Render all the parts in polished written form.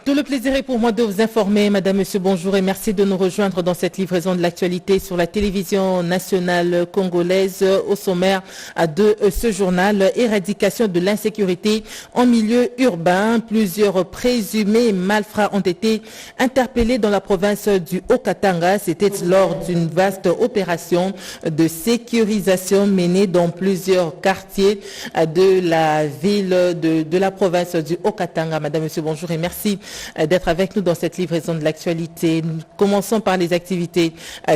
Tout le plaisir est pour moi de vous informer, Madame, Monsieur, bonjour et merci de nous rejoindre dans cette livraison de l'actualité sur la télévision nationale congolaise. Au sommaire de ce journal, éradication de l'insécurité en milieu urbain. Plusieurs présumés malfrats ont été interpellés dans la province du Haut-Katanga. C'était lors d'une vaste opération de sécurisation menée dans plusieurs quartiers de la ville de la province du Haut-Katanga. Madame, Monsieur, bonjour et merci d'être avec nous dans cette livraison de l'actualité. Nous commençons par les activités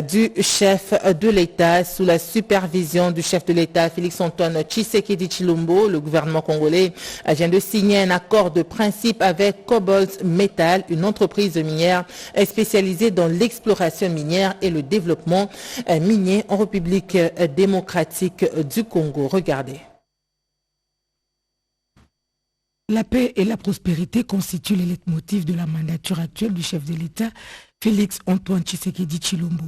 du chef de l'État sous la supervision du chef de l'État Félix-Antoine Tshisekedi Tshilombo. Le gouvernement congolais vient de signer un accord de principe avec Cobalt Metal, une entreprise minière spécialisée dans l'exploration minière et le développement minier en République démocratique du Congo. Regardez. La paix et la prospérité constituent les leitmotifs de la mandature actuelle du chef de l'État, Félix-Antoine Tshisekedi Tshilombo.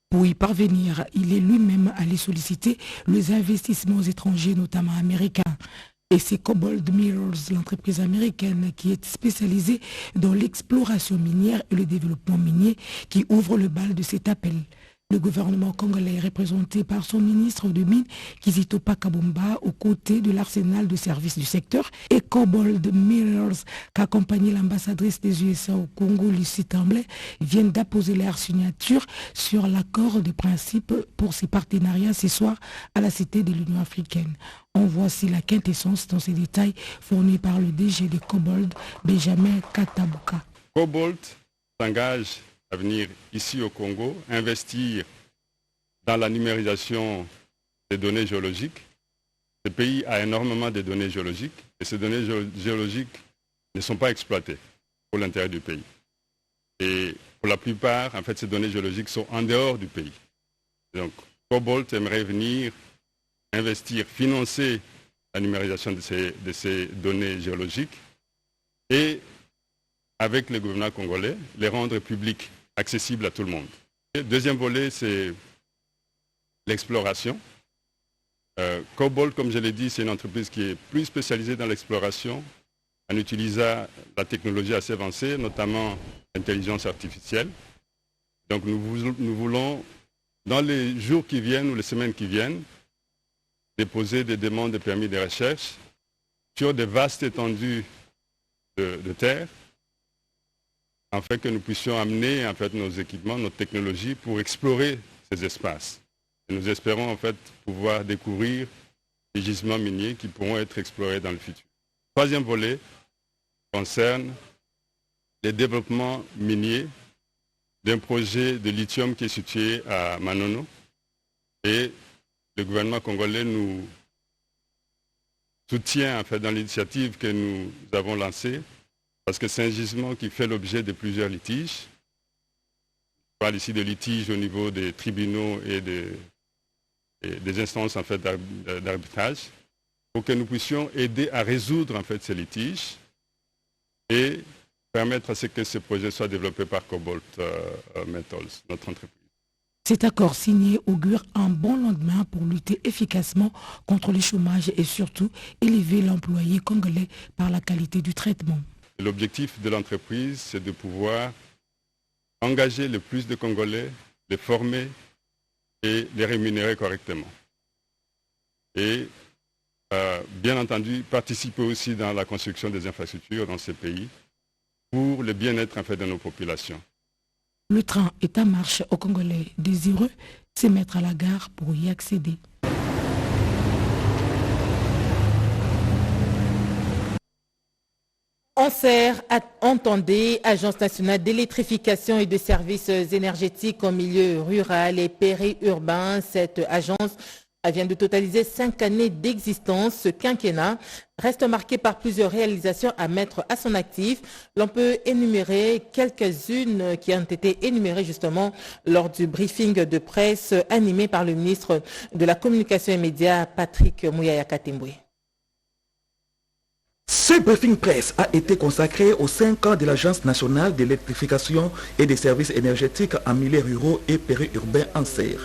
Pour y parvenir, il est lui-même allé solliciter les investissements étrangers, notamment américains. Et c'est Cobalt Minerals, l'entreprise américaine qui est spécialisée dans l'exploration minière et le développement minier, qui ouvre le bal de cet appel. Le gouvernement congolais est représenté par son ministre de Mines, Kizitopa Kabomba, aux côtés de l'arsenal de services du secteur, et Cobalt Minerals, qu'accompagnait l'ambassadrice des USA au Congo, Lucie Tremblay, viennent d'apposer leur signature sur l'accord de principe pour ces partenariats ce soir à la Cité de l'Union africaine. On voit ici la quintessence dans ces détails fournis par le DG de Cobalt, Benjamin Katabuka. Cobalt s'engage à venir ici au Congo, investir dans la numérisation des données géologiques. Ce pays a énormément de données géologiques et ces données géologiques ne sont pas exploitées pour l'intérêt du pays. Et pour la plupart, en fait, ces données géologiques sont en dehors du pays. Donc, Cobalt aimerait venir investir, financer la numérisation de ces données géologiques et, avec le gouvernement congolais, les rendre publiques, accessibles à tout le monde. Le deuxième volet, c'est l'exploration. Cobalt, comme je l'ai dit, c'est une entreprise qui est plus spécialisée dans l'exploration en utilisant la technologie assez avancée, notamment l'intelligence artificielle. Donc nous voulons, dans les jours qui viennent ou les semaines qui viennent, déposer des demandes de permis de recherche sur des vastes étendues de terre, afin que nous puissions amener en fait, nos équipements, notre technologie pour explorer ces espaces. Et nous espérons en fait pouvoir découvrir des gisements miniers qui pourront être explorés dans le futur. Le troisième volet concerne les développements miniers d'un projet de lithium qui est situé à Manono. Et le gouvernement congolais nous soutient en fait, dans l'initiative que nous avons lancée, parce que c'est un gisement qui fait l'objet de plusieurs litiges. Je parle ici de litiges au niveau des tribunaux et des instances en fait, d'arbitrage, pour que nous puissions aider à résoudre en fait, ces litiges et permettre à ce que ce projet soit développé par Cobalt Metals, notre entreprise. Cet accord signé augure un bon lendemain pour lutter efficacement contre le chômage et surtout élever l'employé congolais par la qualité du traitement. L'objectif de l'entreprise, c'est de pouvoir engager le plus de Congolais, les former et les rémunérer correctement. Et bien entendu, participer aussi dans la construction des infrastructures dans ces pays pour le bien-être en fait, de nos populations. Le train est en marche aux Congolais désireux se mettre à la gare pour y accéder. ANSER, entendez, Agence nationale d'électrification et de services énergétiques en milieu rural et périurbain. Cette agence vient de totaliser 5 années d'existence. Ce quinquennat reste marqué par plusieurs réalisations à mettre à son actif. L'on peut énumérer quelques-unes qui ont été énumérées justement lors du briefing de presse animé par le ministre de la Communication et Médias, Patrick Mouyaya Katembwe. Ce briefing presse a été consacré aux 5 ans de l'Agence nationale d'électrification et des services énergétiques en milieu ruraux et périurbains ANSER.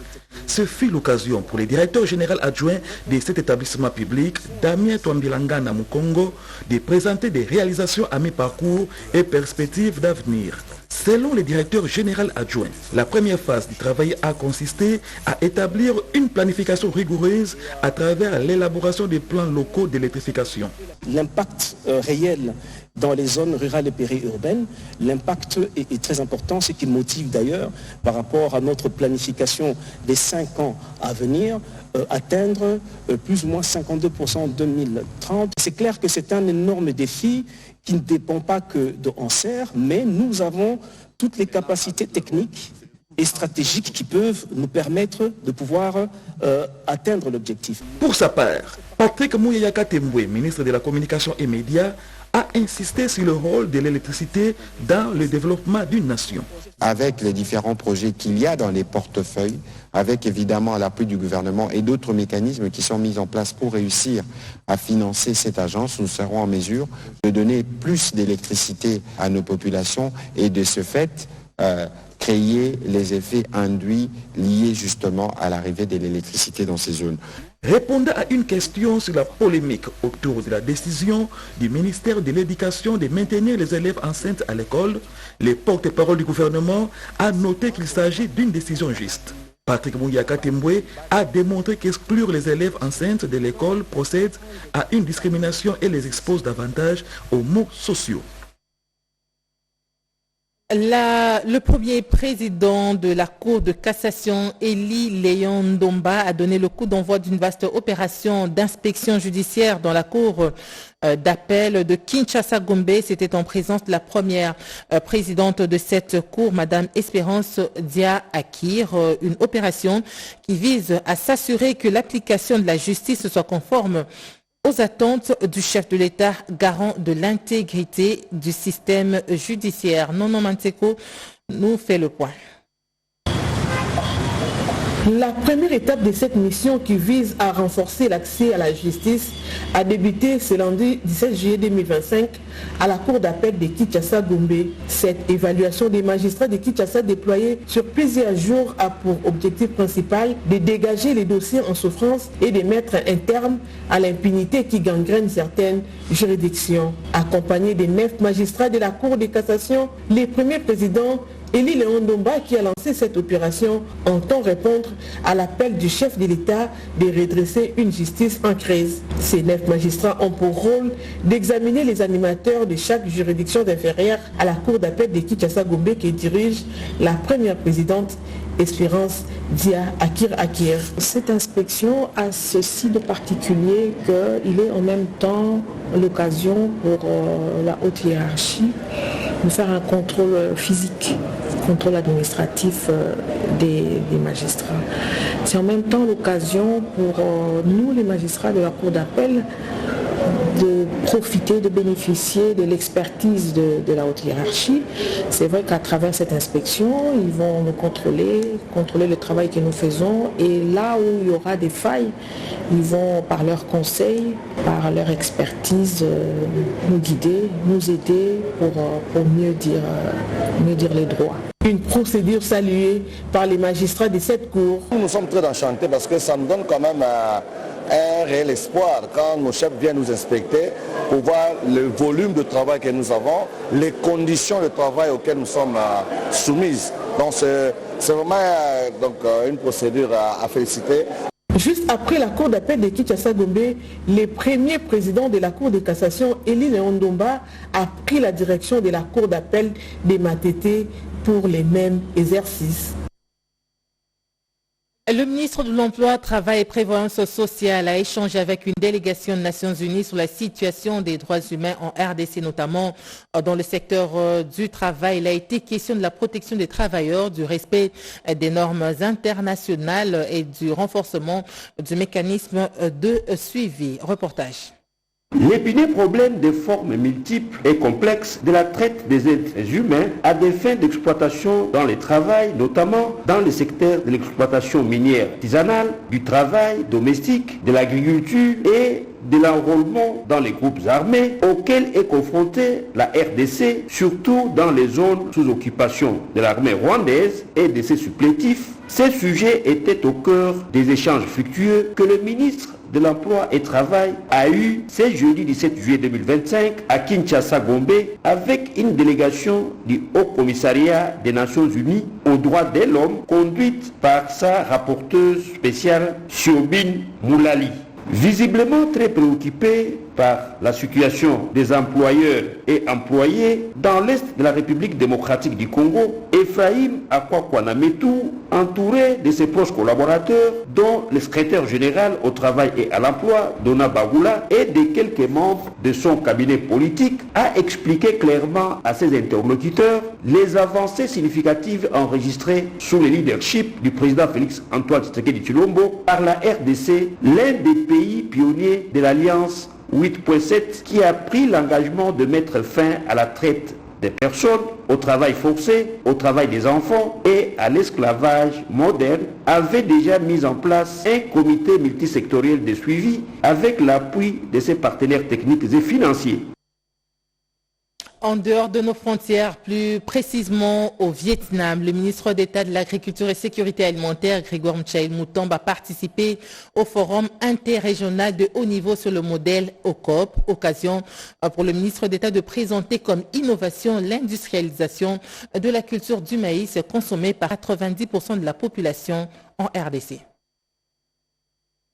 Ce fut l'occasion pour le directeur général adjoint de cet établissement public, Damien Twambilangana Mukongo, de présenter des réalisations à mi-parcours et perspectives d'avenir. Selon le directeur général adjoint, la première phase du travail a consisté à établir une planification rigoureuse à travers l'élaboration des plans locaux d'électrification. L'impact réel dans les zones rurales et périurbaines, l'impact est très important, ce qui motive d'ailleurs par rapport à notre planification des 5 ans à venir, atteindre plus ou moins 52% en 2030. C'est clair que c'est un énorme défi qui ne dépend pas que de Anser, mais nous avons toutes les capacités techniques et stratégiques qui peuvent nous permettre de pouvoir atteindre l'objectif. Pour sa part, Patrick Mouyaya Temboué, ministre de la Communication et Médias, a insisté sur le rôle de l'électricité dans le développement d'une nation. Avec les différents projets qu'il y a dans les portefeuilles, avec évidemment l'appui du gouvernement et d'autres mécanismes qui sont mis en place pour réussir à financer cette agence, nous serons en mesure de donner plus d'électricité à nos populations et de ce fait créer les effets induits liés justement à l'arrivée de l'électricité dans ces zones. Répondant à une question sur la polémique autour de la décision du ministère de l'Éducation de maintenir les élèves enceintes à l'école, le porte-parole du gouvernement a noté qu'il s'agit d'une décision juste. Patrick Mouyaka Temboué a démontré qu'exclure les élèves enceintes de l'école procède à une discrimination et les expose davantage aux maux sociaux. Le premier président de la Cour de cassation, Eli Léon Ndomba, a donné le coup d'envoi d'une vaste opération d'inspection judiciaire dans la Cour d'appel de Kinshasa-Gombe. C'était en présence de la première présidente de cette Cour, Madame Espérance Dia Akir. Une opération qui vise à s'assurer que l'application de la justice soit conforme aux attentes du chef de l'État, garant de l'intégrité du système judiciaire. Nono Manteko nous fait le point. La première étape de cette mission qui vise à renforcer l'accès à la justice a débuté ce lundi 17 juillet 2025 à la Cour d'appel de Kinshasa-Gombe. Cette évaluation des magistrats de Kinshasa déployée sur plusieurs jours a pour objectif principal de dégager les dossiers en souffrance et de mettre un terme à l'impunité qui gangrène certaines juridictions. Accompagné des 9 magistrats de la Cour de cassation, les premiers présidents Eli Léon Ndomba, qui a lancé cette opération, entend répondre à l'appel du chef de l'État de redresser une justice en crise. Ces 9 magistrats ont pour rôle d'examiner les animateurs de chaque juridiction inférieure à la Cour d'appel de Kinshasa-Gombe qui dirige la première présidente Espérance Dia Akir. Cette inspection a ceci de particulier qu'il est en même temps l'occasion pour la haute hiérarchie de faire un contrôle physique, contrôle administratif des magistrats. C'est en même temps l'occasion pour nous, les magistrats de la Cour d'appel, de profiter, de bénéficier de l'expertise de la haute hiérarchie. C'est vrai qu'à travers cette inspection, ils vont nous contrôler le travail que nous faisons, et là où il y aura des failles, ils vont par leurs conseils, par leur expertise nous guider, nous aider pour mieux dire les droits. Une procédure saluée par les magistrats de cette cour. Nous sommes très enchantés parce que ça nous donne quand même un réel espoir quand nos chefs viennent nous inspecter pour voir le volume de travail que nous avons, les conditions de travail auxquelles nous sommes soumises. Donc c'est vraiment une procédure à féliciter. Juste après la Cour d'appel de Kinshasa-Gombe, le premier président de la Cour de cassation, Eli Léon Ndomba, a pris la direction de la Cour d'appel de Matete pour les mêmes exercices. Le ministre de l'Emploi, Travail et Prévoyance sociale a échangé avec une délégation des Nations Unies sur la situation des droits humains en RDC, notamment dans le secteur du travail. Il a été question de la protection des travailleurs, du respect des normes internationales et du renforcement du mécanisme de suivi. Reportage. L'épineux problème des formes multiples et complexes de la traite des êtres humains à des fins d'exploitation dans le travail, notamment dans le secteur de l'exploitation minière artisanale, du travail domestique, de l'agriculture et de l'enrôlement dans les groupes armés auxquels est confrontée la RDC, surtout dans les zones sous occupation de l'armée rwandaise et de ses supplétifs. Ces sujets étaient au cœur des échanges fructueux que le ministre de l'Emploi et Travail a eu ce jeudi 17 juillet 2025 à Kinshasa Gombe avec une délégation du Haut Commissariat des Nations Unies aux droits de l'homme conduite par sa rapporteuse spéciale Siobine Moulali. Visiblement très préoccupé par la situation des employeurs et employés dans l'est de la République démocratique du Congo, Ephraim Akwakwanametou, entouré de ses proches collaborateurs, dont le secrétaire général au travail et à l'emploi, Dona Bagula, et de quelques membres de son cabinet politique, a expliqué clairement à ses interlocuteurs les avancées significatives enregistrées sous le leadership du président Félix Antoine Tshisekedi Tshilombo par la RDC, l'un des pays pionniers de l'Alliance 8.7 qui a pris l'engagement de mettre fin à la traite des personnes, au travail forcé, au travail des enfants et à l'esclavage moderne, avait déjà mis en place un comité multisectoriel de suivi avec l'appui de ses partenaires techniques et financiers. En dehors de nos frontières, plus précisément au Vietnam, le ministre d'État de l'Agriculture et Sécurité alimentaire, Grégoire Mchaïl Moutombe, a participé au forum interrégional de haut niveau sur le modèle OCOP, occasion pour le ministre d'État de présenter comme innovation l'industrialisation de la culture du maïs consommée par 90% de la population en RDC.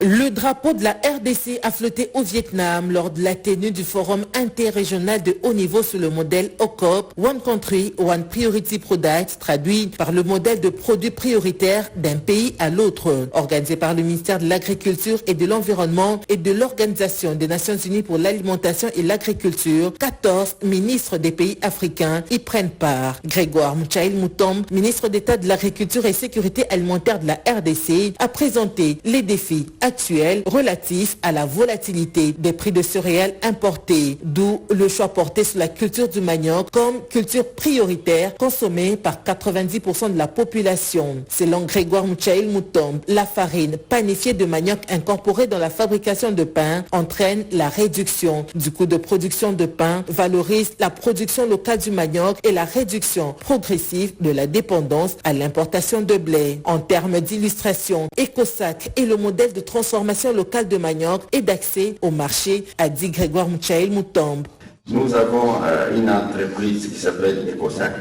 Le drapeau de la RDC a flotté au Vietnam lors de la tenue du forum interrégional de haut niveau sur le modèle OCOP, One Country, One Priority Product, traduit par le modèle de produits prioritaires d'un pays à l'autre, organisé par le ministère de l'Agriculture et de l'Environnement et de l'Organisation des Nations Unies pour l'Alimentation et l'Agriculture. 14 ministres des pays africains y prennent part. Grégoire Mchaïl Moutombe, ministre d'État de l'Agriculture et Sécurité alimentaire de la RDC, a présenté les défis actuels relatifs à la volatilité des prix de céréales importés, d'où le choix porté sur la culture du manioc comme culture prioritaire consommée par 90% de la population. Selon Grégoire Mchaïl Moutombe, la farine panifiée de manioc incorporée dans la fabrication de pain entraîne la réduction du coût de production de pain, valorise la production locale du manioc et la réduction progressive de la dépendance à l'importation de blé. En termes d'illustration, EcoSac est le modèle de transformation locale de manioc et d'accès au marché, a dit Grégoire Mchaïl Moutombe. Nous avons une entreprise qui s'appelle EcoSac,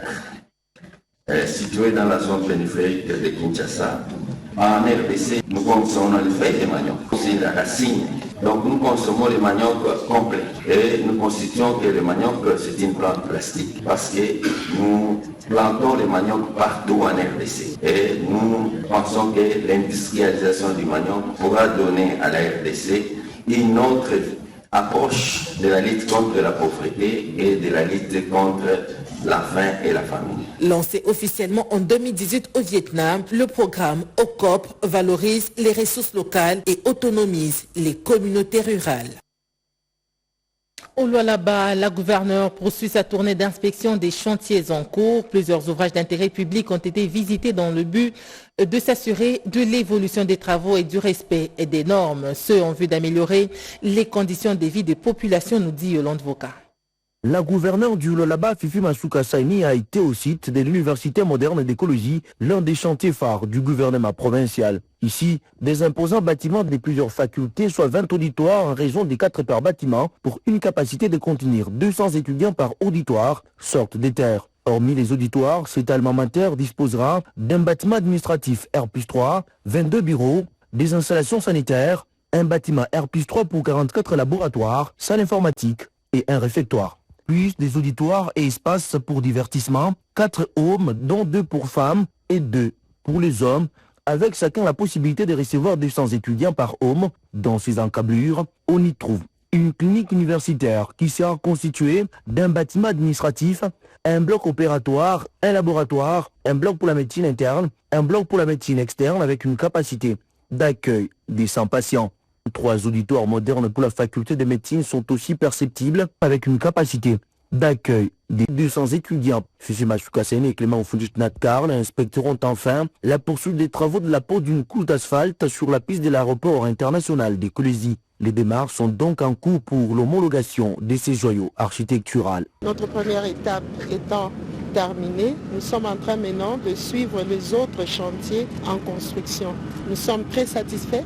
située dans la zone périphérique de Kinshasa. En RDC, nous consommons les feuilles de manioc, c'est la racine. Donc nous consommons le manioc complet. Et nous constituons que le manioc, c'est une plante plastique. Parce que nous plantons le manioc partout en RDC. Et nous pensons que l'industrialisation du manioc pourra donner à la RDC une autre approche de la lutte contre la pauvreté et de la lutte contre la faim et la famine. Lancé officiellement en 2018 au Vietnam, le programme OCOP valorise les ressources locales et autonomise les communautés rurales. Au Lualaba, la gouverneure poursuit sa tournée d'inspection des chantiers en cours. Plusieurs ouvrages d'intérêt public ont été visités dans le but de s'assurer de l'évolution des travaux et du respect des normes, ce en vue d'améliorer les conditions de vie des populations, nous dit Yolande Voka. La gouverneure du Lualaba, Fifi Masuka Saini, a été au site de l'Université moderne d'écologie, l'un des chantiers phares du gouvernement provincial. Ici, des imposants bâtiments de plusieurs facultés, soit 20 auditoires en raison des 4 par bâtiment, pour une capacité de contenir 200 étudiants par auditoire, sortent des terres. Hormis les auditoires, cet alma mater disposera d'un bâtiment administratif R+3, 22 bureaux, des installations sanitaires, un bâtiment R+3 pour 44 laboratoires, salle informatique et un réfectoire. Plus des auditoires et espaces pour divertissement, 4 hommes, dont 2 pour femmes et 2 pour les hommes, avec chacun la possibilité de recevoir 200 étudiants par homme. Dans ces encablures, on y trouve une clinique universitaire qui sera constituée d'un bâtiment administratif, un bloc opératoire, un laboratoire, un bloc pour la médecine interne, un bloc pour la médecine externe avec une capacité d'accueil des 100 patients. 3 auditoires modernes pour la faculté de médecine sont aussi perceptibles avec une capacité d'accueil des 200 étudiants. Fifi Masuka Saini et Clément Fujit-Natkar inspecteront enfin la poursuite des travaux de la pose d'une couche d'asphalte sur la piste de l'aéroport international des Kolesi. Les démarches sont donc en cours pour l'homologation de ces joyaux architecturaux. Notre première étape étant terminée, nous sommes en train maintenant de suivre les autres chantiers en construction. Nous sommes très satisfaits.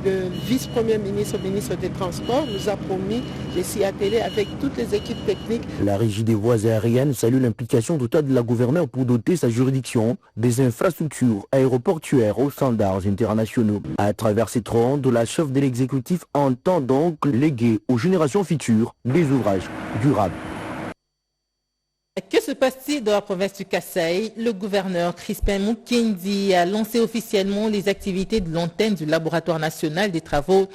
Le vice-premier ministre, ministre des Transports, nous a promis de s'y atteler avec toutes les équipes techniques. La Régie des voies aériennes salue l'implication totale de la gouverneure pour doter sa juridiction des infrastructures aéroportuaires aux standards internationaux. À travers cette ronde, la chef de l'exécutif entend donc léguer aux générations futures des ouvrages durables. Que se passe-t-il dans la province du Kasaï? Le gouverneur Crispin Mukendi a lancé officiellement les activités de l'antenne du Laboratoire national des travaux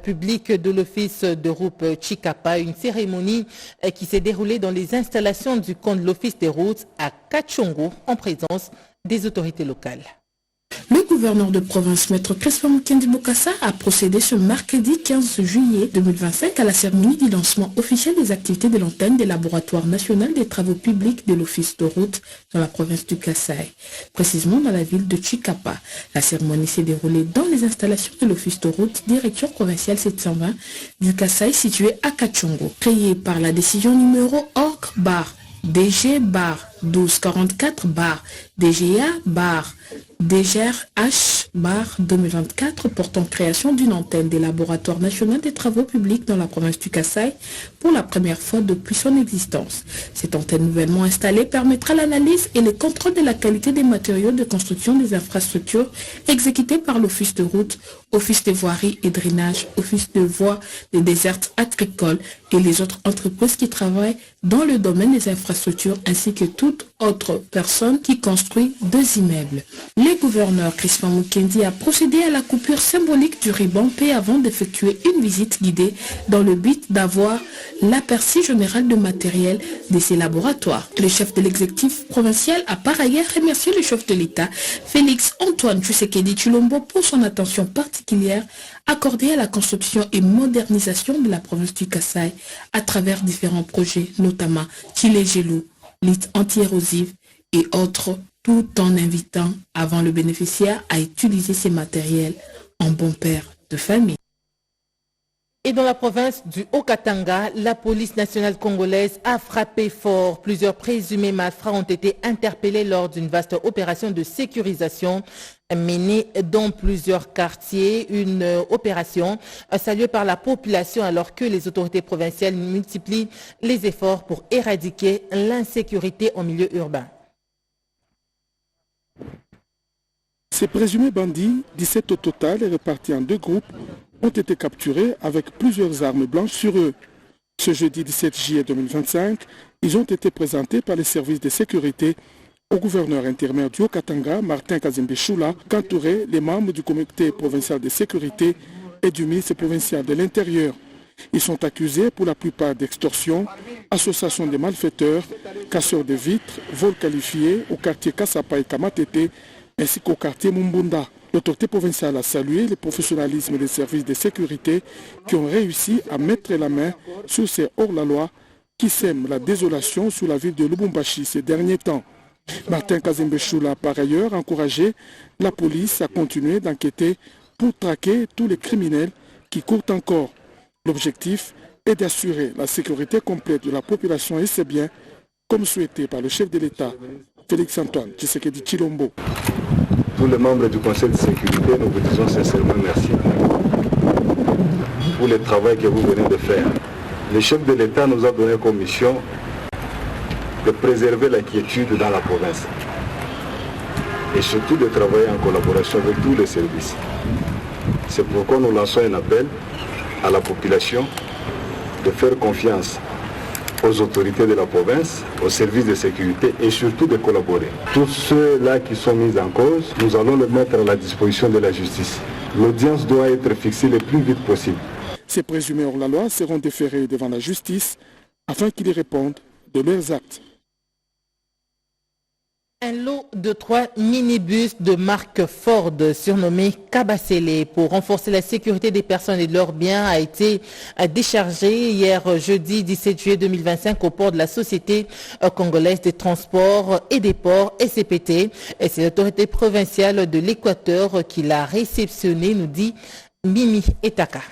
publics de l'Office de route Chikapa, une cérémonie qui s'est déroulée dans les installations du camp de l'Office des routes à Kachongo en présence des autorités locales. Le gouverneur de province, Maître Crispin Mukendi Bokassa, a procédé ce mercredi 15 juillet 2025 à la cérémonie du lancement officiel des activités de l'antenne des laboratoires nationaux des travaux publics de l'Office de route dans la province du Kasaï, précisément dans la ville de Chikapa. La cérémonie s'est déroulée dans les installations de l'Office de route, direction provinciale 720 du Kasaï, situé à Kachongo. Créé par la décision numéro ORC-DG-1244-DGA- DGRH-2024 portant création d'une antenne des laboratoires nationaux des travaux publics dans la province du Kasaï pour la première fois depuis son existence. Cette antenne nouvellement installée permettra l'analyse et le contrôle de la qualité des matériaux de construction des infrastructures exécutées par l'Office de route, Office des voiries et drainage, Office de voies des déserts agricoles et les autres entreprises qui travaillent dans le domaine des infrastructures ainsi que toute autre personne qui construit des immeubles. Le gouverneur Crispin Mukendi a procédé à la coupure symbolique du ruban P avant d'effectuer une visite guidée dans le but d'avoir l'aperçu général de matériel de ces laboratoires. Le chef de l'exécutif provincial a par ailleurs remercié le chef de l'État, Félix Antoine Tshisekedi Tshilombo, pour son attention particulière accordée à la construction et modernisation de la province du Kasaï à travers différents projets, notamment Chile-Gelou, lutte anti-érosive et autres, tout en invitant avant le bénéficiaire à utiliser ces matériels en bon père de famille. Et dans la province du Haut-Katanga, la police nationale congolaise a frappé fort. Plusieurs présumés malfrats ont été interpellés lors d'une vaste opération de sécurisation menée dans plusieurs quartiers. Une opération saluée par la population alors que les autorités provinciales multiplient les efforts pour éradiquer l'insécurité en milieu urbain. Ces présumés bandits, 17 au total et répartis en deux groupes, ont été capturés avec plusieurs armes blanches sur eux. Ce jeudi 17 juillet 2025, ils ont été présentés par les services de sécurité au gouverneur intérimaire du Haut-Katanga, Martin Kazembe Choula, qu'entouraient les membres du comité provincial de sécurité et du ministre provincial de l'Intérieur. Ils sont accusés pour la plupart d'extorsion, association de malfaiteurs, casseurs de vitres, vols qualifiés au quartier Kassapa et Kamatete, ainsi qu'au quartier Mumbunda. L'autorité provinciale a salué le professionnalisme des services de sécurité qui ont réussi à mettre la main sur ces hors-la-loi qui sèment la désolation sur la ville de Lubumbashi ces derniers temps. Martin Kazembe Choula a par ailleurs encouragé la police à continuer d'enquêter pour traquer tous les criminels qui courent encore. L'objectif est d'assurer la sécurité complète de la population et ses biens, comme souhaité par le chef de l'État, Félix Antoine Tshisekedi Tshilombo. Tous les membres du Conseil de sécurité, nous vous disons sincèrement merci pour le travail que vous venez de faire. Le chef de l'État nous a donné comme mission de préserver la quiétude dans la province et surtout de travailler en collaboration avec tous les services. C'est pourquoi nous lançons un appel à la population de faire confiance aux autorités de la province, aux services de sécurité et surtout de collaborer. Tous ceux-là qui sont mis en cause, nous allons les mettre à la disposition de la justice. L'audience doit être fixée le plus vite possible. Ces présumés hors la loi seront déférés devant la justice afin qu'ils répondent de leurs actes. Un lot de 3 minibus de marque Ford surnommés Kabasele pour renforcer la sécurité des personnes et de leurs biens a été déchargé hier jeudi 17 juillet 2025 au port de la Société congolaise des transports et des ports SCPT. Et c'est l'autorité provinciale de l'Équateur qui l'a réceptionné, nous dit Mimi Etaka.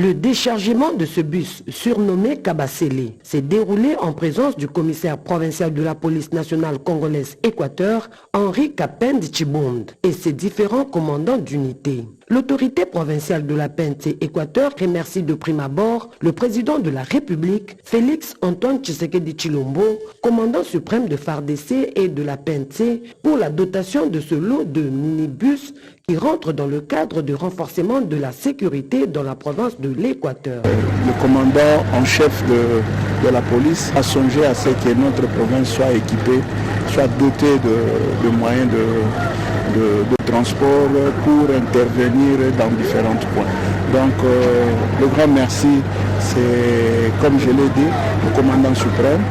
Le déchargement de ce bus, surnommé Kabasele, s'est déroulé en présence du commissaire provincial de la police nationale congolaise Équateur, Henri Kapend Chibond, et ses différents commandants d'unité. L'autorité provinciale de la PNC Équateur remercie de prime abord le président de la République, Félix Antoine Tshisekedi Tshilombo, commandant suprême de FARDC et de la PNC, pour la dotation de ce lot de minibus qui rentre dans le cadre du renforcement de la sécurité dans la province de l'Équateur. Le commandant en chef de la police a songé à ce que notre province soit équipée, soit dotée de moyens de transport pour intervenir dans différents points. Donc le grand merci, c'est, comme je l'ai dit, le commandant suprême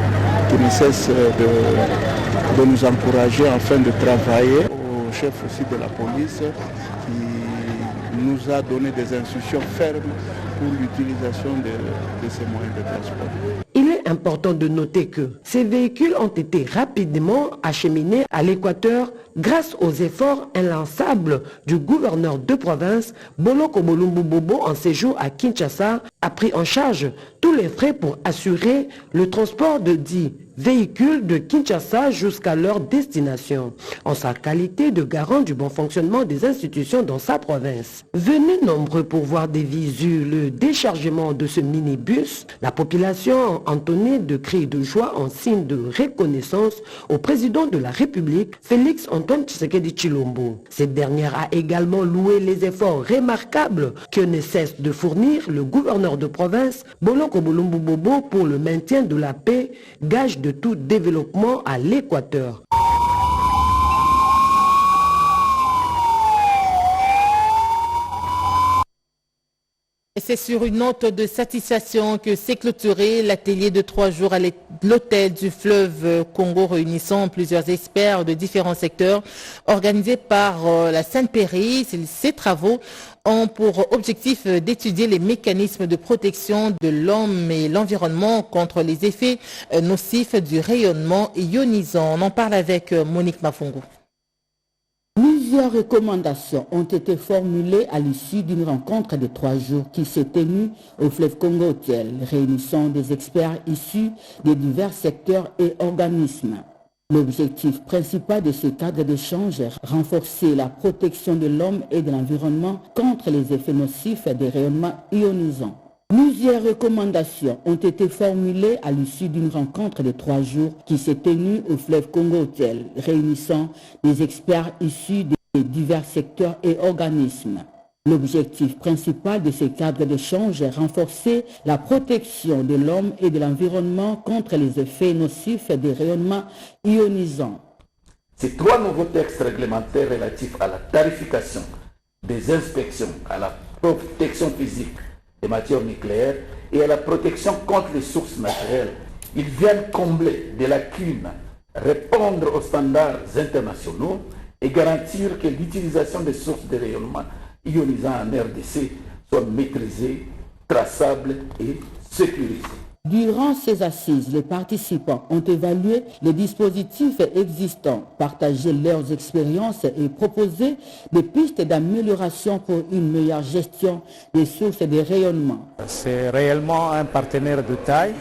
qui ne cesse de nous encourager afin de travailler, au chef aussi de la police qui nous a donné des instructions fermes pour l'utilisation de ces moyens de transport. Il est important de noter que ces véhicules ont été rapidement acheminés à l'Équateur grâce aux efforts inlassables du gouverneur de province, Boloko Bolumbu Bobo, en séjour à Kinshasa, a pris en charge tous les frais pour assurer le transport de 10 véhicules de Kinshasa jusqu'à leur destination, en sa qualité de garant du bon fonctionnement des institutions dans sa province. Venus nombreux pour voir des visus le déchargement de ce minibus, la population a entonné de cris de joie en signe de reconnaissance au président de la République, Félix Antoine Tshisekedi Tshilombo. Cette dernière a également loué les efforts remarquables que ne cesse de fournir le gouverneur de province, Boloko Bolumbu Bobo, pour le maintien de la paix, gage de tout développement à l'Équateur. C'est sur une note de satisfaction que s'est clôturé l'atelier de 3 jours à l'hôtel du fleuve Congo réunissant plusieurs experts de différents secteurs organisé par la Sainte-Péry. Ces travaux ont pour objectif d'étudier les mécanismes de protection de l'homme et l'environnement contre les effets nocifs du rayonnement ionisant. On en parle avec Monique Mafungu. Plusieurs recommandations ont été formulées à l'issue d'une rencontre de 3 jours qui s'est tenue au fleuve Congo Hotel, réunissant des experts issus des divers secteurs et organismes. L'objectif principal de ce cadre d'échange est renforcer la protection de l'homme et de l'environnement contre les effets nocifs des rayonnements ionisants. Plusieurs recommandations ont été formulées à l'issue d'une rencontre de 3 jours qui s'est tenue au fleuve Congo Hotel, réunissant des experts issus des divers secteurs et organismes. L'objectif principal de ce cadre d'échange est renforcer la protection de l'homme et de l'environnement contre les effets nocifs des rayonnements ionisants. Ces 3 nouveaux textes réglementaires relatifs à la tarification des inspections, à la protection physique des matières nucléaires et à la protection contre les sources naturelles, ils viennent combler des lacunes, répondre aux standards internationaux et garantir que l'utilisation des sources de rayonnement ionisant en RDC soit maîtrisée, traçable et sécurisée. Durant ces assises, les participants ont évalué les dispositifs existants, partagé leurs expériences et proposé des pistes d'amélioration pour une meilleure gestion des sources de rayonnement. C'est réellement un partenaire de taille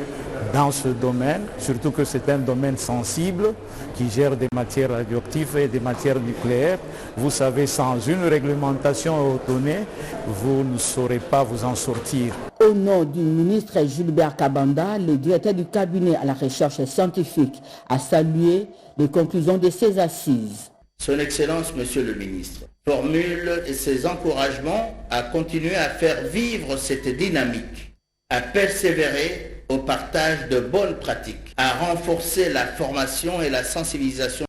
dans ce domaine, surtout que c'est un domaine sensible qui gère des matières radioactives et des matières nucléaires. Vous savez, sans une réglementation donnée, vous ne saurez pas vous en sortir. Au nom du ministre Gilbert Kabanda, le directeur du cabinet à la recherche scientifique a salué les conclusions de ces assises. Son Excellence, Monsieur le ministre, formule ses encouragements à continuer à faire vivre cette dynamique, à persévérer au partage de bonnes pratiques, à renforcer la formation et la sensibilisation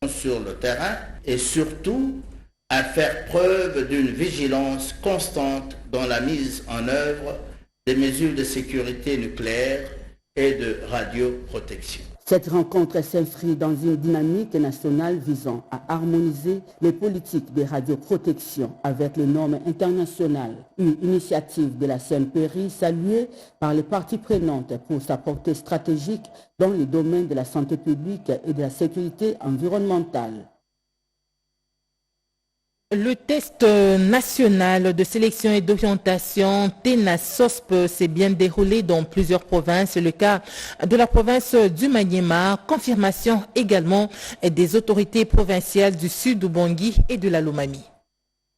sur le terrain et surtout à faire preuve d'une vigilance constante dans la mise en œuvre des mesures de sécurité nucléaire et de radioprotection. Cette rencontre s'inscrit dans une dynamique nationale visant à harmoniser les politiques de radioprotection avec les normes internationales. Une initiative de la Sainte-Péry saluée par les parties prenantes pour sa portée stratégique dans les domaines de la santé publique et de la sécurité environnementale. Le test national de sélection et d'orientation TENA-SOSP s'est bien déroulé dans plusieurs provinces. Le cas de la province du Maniema, confirmation également des autorités provinciales du Sud du Bangui et de la Lomami.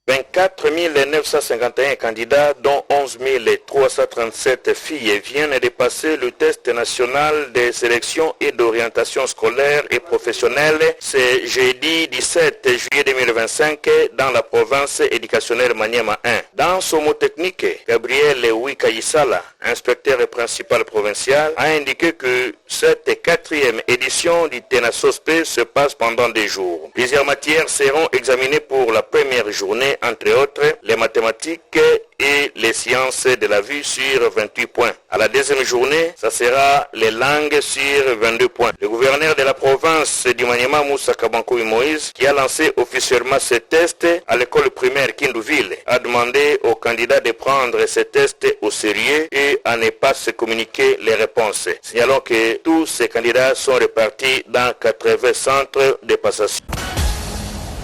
24 951 candidats, dont 11 337 filles, viennent de passer le test national de sélection et d'orientation scolaire et professionnelle ce jeudi 17 juillet 2025 dans la province éducationnelle Maniema 1. Dans son mot technique, Gabriel Wikayisala, inspecteur principal provincial, a indiqué que cette quatrième édition du TENA-SOSP se passe pendant 2 jours. Plusieurs matières seront examinées pour la première journée, entre autres les mathématiques et les sciences de la vie sur 28 points. À la deuxième journée, ça sera les langues sur 22 points. Le gouverneur de la province du Maniema, Moussa Kabankoui Moïse, qui a lancé officiellement ce test à l'école primaire Kindouville, a demandé aux candidats de prendre ce test au sérieux et à ne pas se communiquer les réponses. Signalons que tous ces candidats sont répartis dans 80 centres de passation.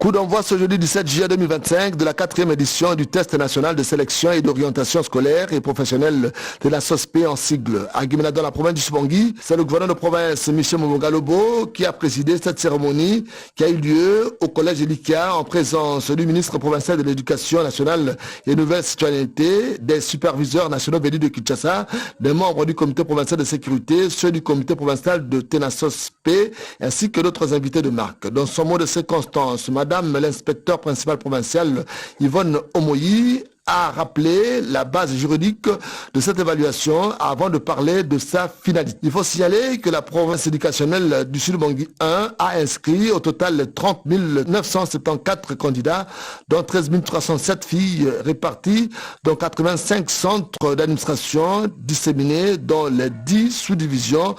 Coup d'envoi ce jeudi 17 juillet 2025 de la 4e édition du test national de sélection et d'orientation scolaire et professionnelle de la SOSP en sigle. À Guimena, dans la province du Subangui, c'est le gouverneur de province Michel Momogalobo qui a présidé cette cérémonie qui a eu lieu au collège Elika en présence du ministre provincial de l'Éducation nationale et nouvelle citoyenneté, des superviseurs nationaux venus de Kinshasa, des membres du comité provincial de sécurité, ceux du comité provincial de TENA-SOSP ainsi que d'autres invités de marque. Dans son mot de circonstance, Madame l'inspecteur principal provincial Yvonne Omoyi a rappelé la base juridique de cette évaluation avant de parler de sa finalité. Il faut signaler que la province éducationnelle du Sud-Bangui 1 a inscrit au total 30 974 candidats, dont 13 307 filles réparties dans 85 centres d'administration disséminés dans les 10 sous-divisions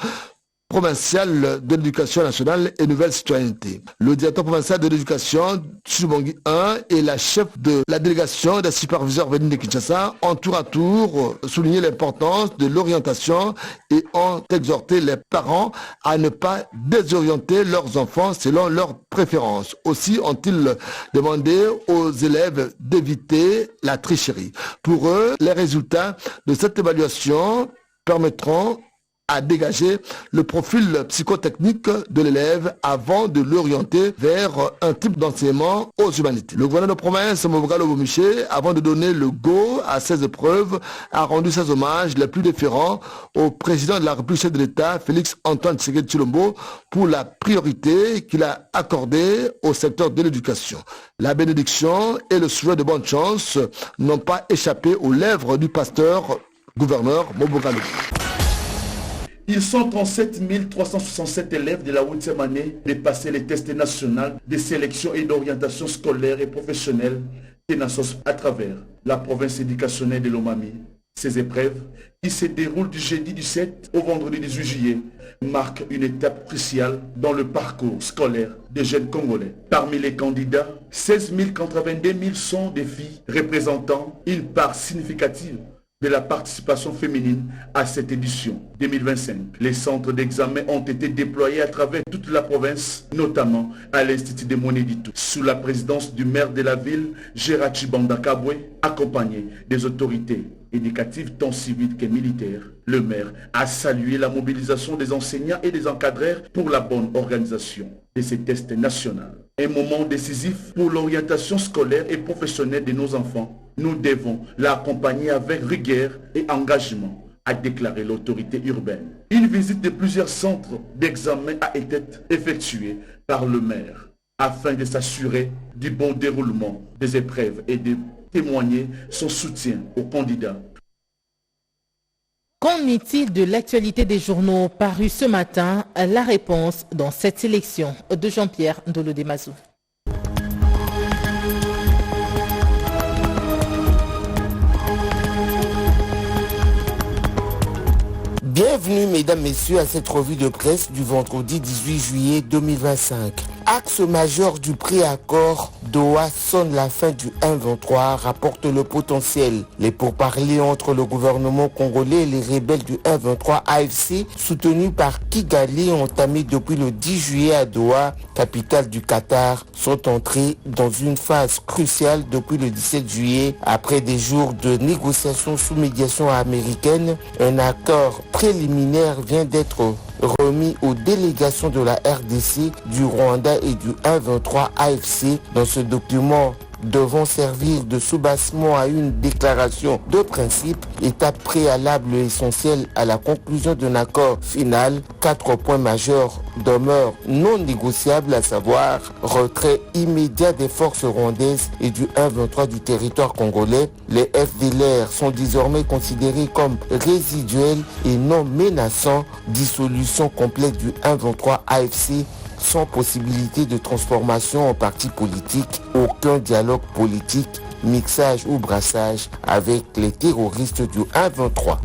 provincial de l'éducation nationale et nouvelle citoyenneté. Le directeur provincial de l'éducation Subangui 1 et la chef de la délégation des superviseurs venus de Kinshasa ont tour à tour souligné l'importance de l'orientation et ont exhorté les parents à ne pas désorienter leurs enfants selon leurs préférences. Aussi ont-ils demandé aux élèves d'éviter la tricherie. Pour eux, les résultats de cette évaluation permettront à dégager le profil psychotechnique de l'élève avant de l'orienter vers un type d'enseignement aux humanités. Le gouverneur de province, Mobogalo Bomiché, avant de donner le go à ces épreuves, a rendu ses hommages les plus déférents au président de la République chef de l'État, Félix Antoine Tshisekedi Tshilombo, pour la priorité qu'il a accordée au secteur de l'éducation. La bénédiction et le souhait de bonne chance n'ont pas échappé aux lèvres du pasteur gouverneur Mobogalo. Ils sont 37 367 élèves de la 8e année de passer les tests nationaux de sélection et d'orientation scolaire et professionnelle TENA-SOSP à travers la province éducationnelle de l'Omami. Ces épreuves, qui se déroulent du jeudi 17 au vendredi 18 juillet, marquent une étape cruciale dans le parcours scolaire des jeunes Congolais. Parmi les candidats, 16 082 000 sont des filles représentant une part significative de la participation féminine à cette édition 2025. Les centres d'examen ont été déployés à travers toute la province, notamment à l'Institut de Monéditou, sous la présidence du maire de la ville, Gérard Chibanda Kabwe, accompagné des autorités éducatives tant civiles que militaires. Le maire a salué la mobilisation des enseignants et des encadreurs pour la bonne organisation de ces tests nationaux. Un moment décisif pour l'orientation scolaire et professionnelle de nos enfants. Nous devons l'accompagner avec rigueur et engagement, a déclaré l'autorité urbaine. Une visite de plusieurs centres d'examen a été effectuée par le maire afin de s'assurer du bon déroulement des épreuves et de témoigner son soutien aux candidats. Qu'en est-il de l'actualité des journaux parus ce matin? La réponse dans cette sélection de Jean-Pierre Ndolo-Demazou. Bienvenue mesdames, messieurs à cette revue de presse du vendredi 18 juillet 2025. Axe majeur du préaccord, Doha sonne la fin du 1-23, rapporte le potentiel. Les pourparlers entre le gouvernement congolais et les rebelles du 1-23 AFC, soutenus par Kigali, entamés depuis le 10 juillet à Doha, capitale du Qatar, sont entrés dans une phase cruciale depuis le 17 juillet. Après des jours de négociations sous médiation américaine, un accord préliminaire vient d'être remis aux délégations de la RDC, du Rwanda et du 1-23 AFC. Dans ce document devant servir de soubassement à une déclaration de principe, étape préalable essentielle à la conclusion d'un accord final. 4 points majeurs demeurent non négociables, à savoir retrait immédiat des forces rwandaises et du 1-23 du territoire congolais. Les FDLR sont désormais considérés comme résiduels et non menaçants. Dissolution complète du 1-23 AFC sans possibilité de transformation en parti politique, aucun dialogue politique, mixage ou brassage avec les terroristes du 1-23.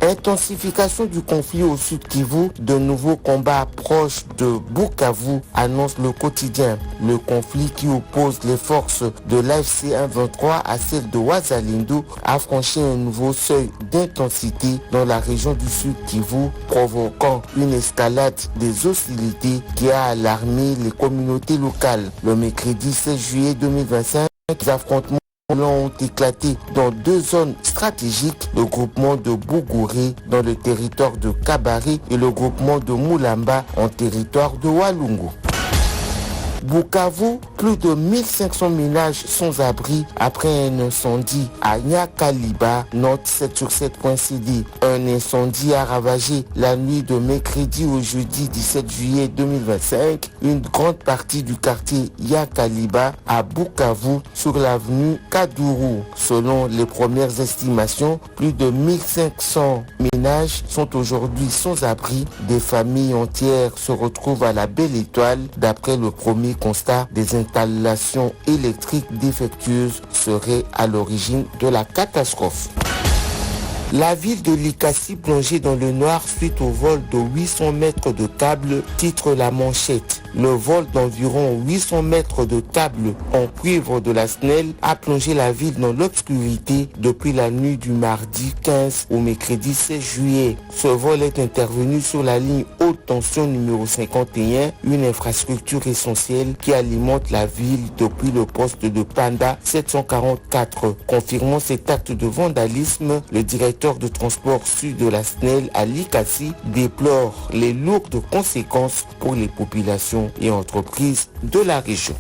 Intensification du conflit au sud Kivu, de nouveaux combats proches de Bukavu, annonce le quotidien. Le conflit qui oppose les forces de l'AFC 1-23 à celles de Wazalendo a franchi un nouveau seuil d'intensité dans la région du sud Kivu, provoquant une escalade des hostilités qui a alarmé les communautés locales. Le mercredi 16 juillet 2025, les affrontements ont éclaté dans 2 zones stratégiques, le groupement de Bougouré dans le territoire de Kabari et le groupement de Moulamba en territoire de Walungu. Bukavu, plus de 1500 ménages sans abri après un incendie à Nyakaliba, note 7sur7.cd. Un incendie a ravagé la nuit de mercredi au jeudi 17 juillet 2025 une grande partie du quartier Nyakaliba à Bukavu sur l'avenue Kadourou. Selon les premières estimations, plus de 1500 ménages sont aujourd'hui sans abri. Des familles entières se retrouvent à la Belle Étoile. D'après le premier constat, des installations électriques défectueuses seraient à l'origine de la catastrophe. La ville de Likasi plongée dans le noir suite au vol de 800 mètres de câbles, titre La Manchette. Le vol d'environ 800 mètres de câbles en cuivre de la SNEL a plongé la ville dans l'obscurité depuis la nuit du mardi 15 au mercredi 16 juillet. Ce vol est intervenu sur la ligne haute tension numéro 51, une infrastructure essentielle qui alimente la ville depuis le poste de Panda 744. Confirmant cet acte de vandalisme, le directeur de transport sud de la SNEL à Likasi déplore les lourdes conséquences pour les populations et entreprises de la région.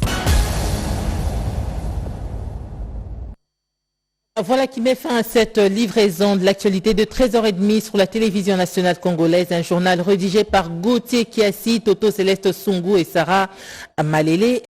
Voilà qui met fin à cette livraison de l'actualité de 13h30 sur la télévision nationale congolaise, un journal rédigé par Gauthier Kiassi, Toto Céleste Sungu et Sarah Malélé.